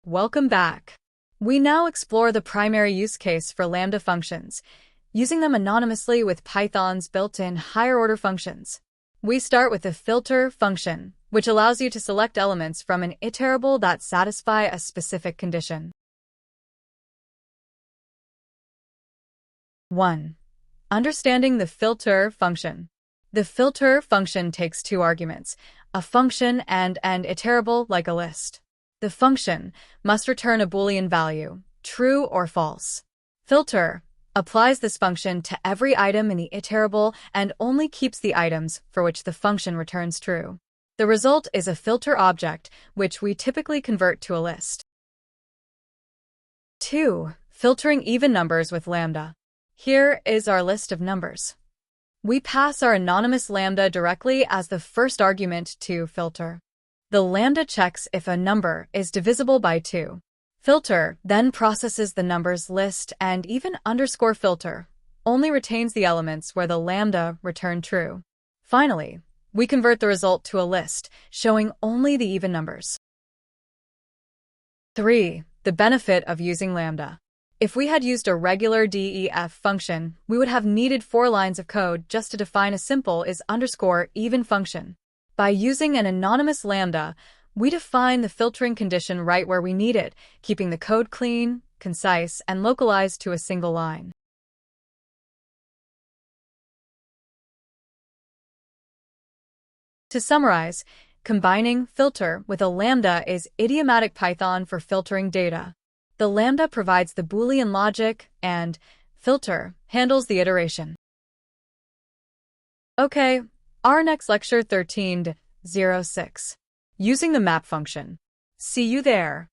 Welcome back. We now explore the primary use case for Lambda functions, using them anonymously with Python's built-in higher-order functions. We start with the filter function, which allows you to select elements from an iterable that satisfy a specific condition. 1. Understanding the filter function. The filter function takes two arguments, a function and an iterable like a list. The function must return a Boolean value, true or false. Filter applies this function to every item in the iterable and only keeps the items for which the function returns true. The result is a filter object, which we typically convert to a list. 2. Filtering even numbers with Lambda. Here is our list of numbers. We pass our anonymous Lambda directly as the first argument to filter. The Lambda checks if a number is divisible by 2. Filter then processes the numbers list and even underscore filter only retains the elements where the Lambda returned true. Finally, we convert the result to a list, showing only the even numbers. 3. The benefit of using Lambda. If we had used a regular def function, we would have needed 4 lines of code just to define a simple is_even function. By using an anonymous Lambda, we define the filtering condition right where we need it, keeping the code clean, concise, and localized to a single line. To summarize, combining filter with a Lambda is idiomatic Python for filtering data. The Lambda provides the Boolean logic, and filter handles the iteration. Okay, our next lecture 13.06. Using the map function. See you there.